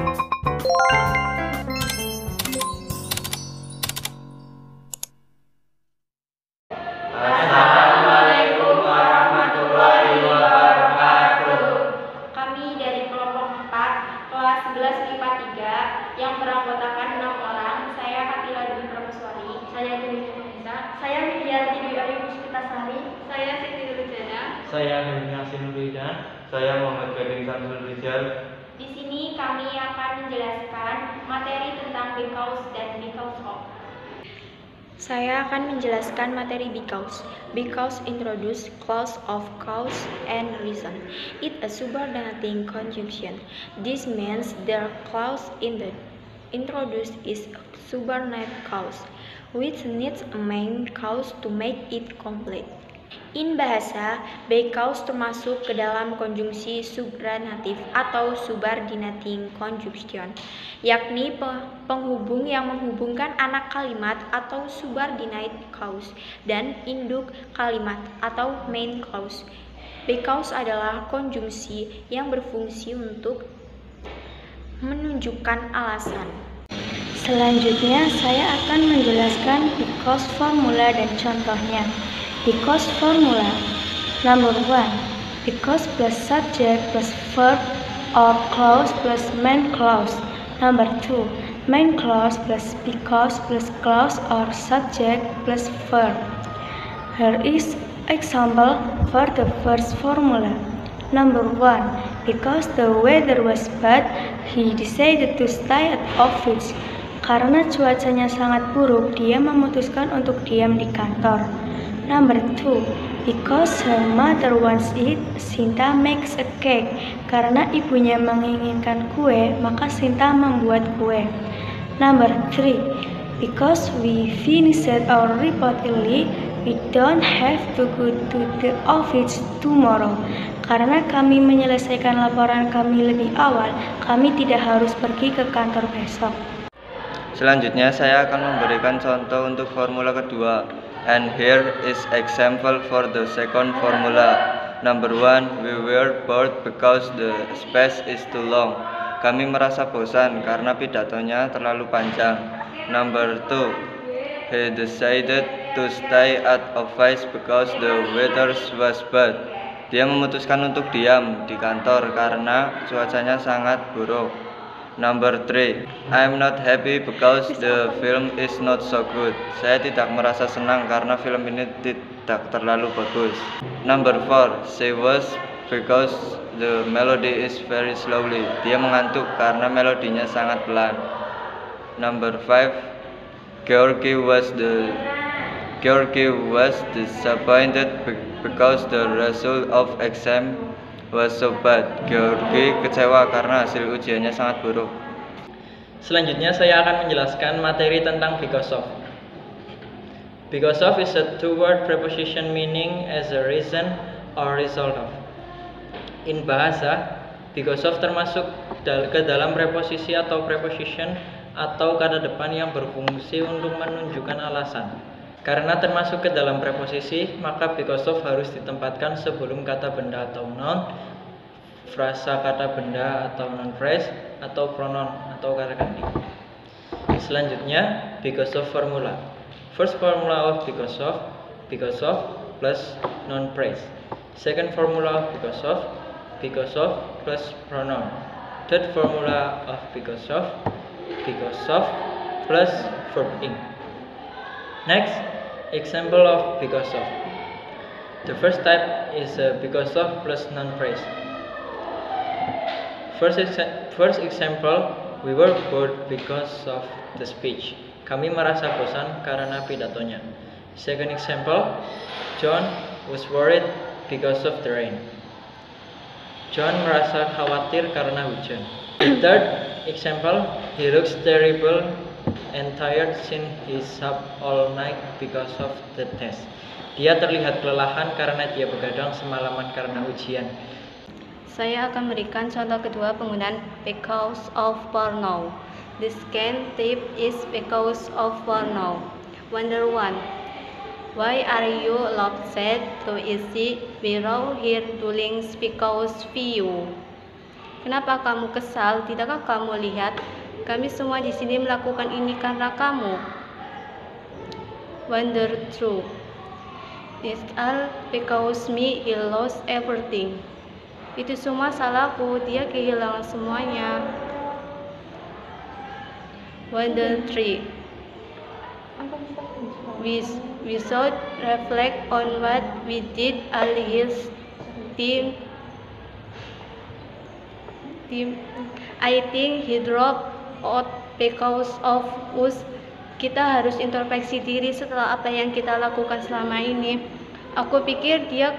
Assalamualaikum warahmatullahi wabarakatuh. Kami dari kelompok 4, kelas 11 MIPA 3 yang beranggotakan 6 orang. Saya Katila Dwi Prameswari. Saya Dewi Nurisa. Saya Widiarti Dwi Ayu Puspitasari. Saya Siti Nurjana. Saya Henry Hasim Nuridan. Saya Muhammad Gading Samsul Rizal. Di sini kami akan menjelaskan materi tentang because dan because of. Saya akan menjelaskan materi because. Because introduce clause of cause and reason. It a subordinating conjunction. This means the clause introduced is a subordinate clause, which needs a main clause to make it complete. In bahasa, because termasuk ke dalam konjungsi subordinatif atau subordinating conjunction, yakni penghubung yang menghubungkan anak kalimat atau subordinate clause dan induk kalimat atau main clause. Because adalah konjungsi yang berfungsi untuk menunjukkan alasan. Selanjutnya saya akan menjelaskan because formula dan contohnya. Because formula. Number 1. Because plus subject plus verb or clause plus main clause. Number 2. Main clause plus because plus clause or subject plus verb. Here is example for the first formula. Number 1. Because the weather was bad, he decided to stay at office. Karena cuacanya sangat buruk, dia memutuskan untuk diam di kantor. Number 2. Because her mother wants it, Sinta makes a cake. Karena ibunya menginginkan kue, maka Sinta membuat kue. Number 3. Because we finished our report early, we don't have to go to the office tomorrow. Karena kami menyelesaikan laporan kami lebih awal, kami tidak harus pergi ke kantor besok. Selanjutnya saya akan memberikan contoh untuk formula kedua. And here is example for the second formula. Number 1. We were bored because the speech is too long. Kami merasa bosan karena pidatonya terlalu panjang. Number 2. He decided to stay at office because the weather was bad. Dia memutuskan untuk diam di kantor karena cuacanya sangat buruk. Number 3. I'm not happy because the film is not so good. Saya tidak merasa senang karena film ini tidak terlalu bagus. Number 4. She was because the melody is very slowly. Dia mengantuk karena melodinya sangat pelan. Number 5. Georgie was disappointed because the result of exam was so bad. Georgie kecewa karena hasil ujiannya sangat buruk. Selanjutnya saya akan menjelaskan materi tentang because of. Because of is a two-word preposition meaning as a reason or result of. In bahasa, because of termasuk ke dalam preposisi atau preposition atau kata depan yang berfungsi untuk menunjukkan alasan. Karena termasuk ke dalam preposisi, maka because of harus ditempatkan sebelum kata benda atau noun, frasa kata benda atau noun phrase, atau pronoun atau kata ganti. Selanjutnya, because of formula. First formula of because of plus noun phrase. Second formula of because of plus pronoun. Third formula of because of plus verb ing. Next, example of because of. The first type is because of plus noun phrase. First example, we were bored because of the speech. Kami merasa bosan karena pidatonya. Second example, John was worried because of the rain. John merasa khawatir karena hujan. Third example, he looks terrible and tired since he sat all night because of the test. Dia terlihat kelelahan karena dia begadang semalaman karena ujian. Saya akan berikan contoh kedua penggunaan because of pronoun. The second tip is because of pronoun. Wonder 1. Why are you upset? So easy. We row here during because view. Kenapa kamu kesal? Tidakkah kamu lihat? Kami semua di sini melakukan ini karena kamu. Wonder true. It's all because me, he lost everything. Itu semua salahku, dia kehilangan semuanya. Wonder three. We should reflect on what we did. All his team. I think he dropped out because of us. Kita harus introspeksi diri setelah apa yang kita lakukan selama ini. Aku pikir dia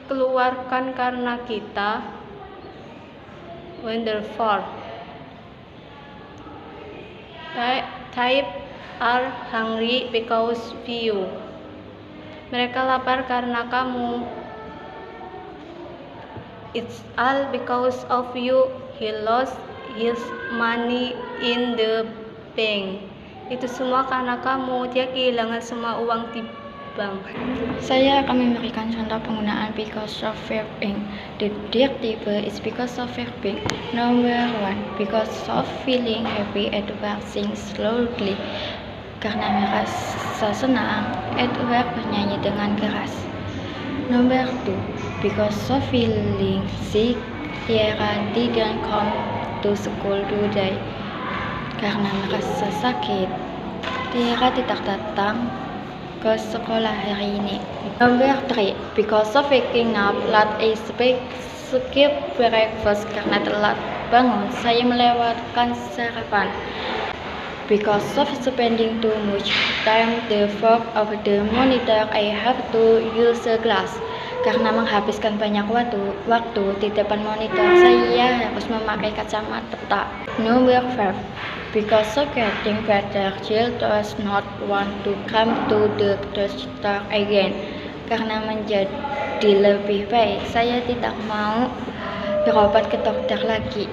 keluarkan karena kita. Wonderful. Type are hungry because of you. Mereka lapar karena kamu. It's all because of you. He lost his money in the bank. Itu semua karena kamu. Dia kehilangan semua uang di bank. Saya akan memberikan contoh penggunaan because of verbing. The adjective is because of verbing. Number 1, because of feeling happy. Edward sings slowly. Karena merasa senang, Edward bernyanyi dengan keras. Number 2, because of feeling sick. Tiara didn't come to school today. Karena merasa sakit, Tiara tidak datang ke sekolah hari ini. Number 3, because of waking up late, I skip breakfast. Karena telat bangun, saya melewatkan sarapan. Because of spending too much time the front of the monitor, I have to use a glass. Karena menghabiskan banyak waktu di depan monitor, saya harus memakai kacamata. Number 5, because of getting better, Jill does not want to come to the doctor again. Karena menjadi lebih baik, saya tidak mau berobat ke dokter lagi.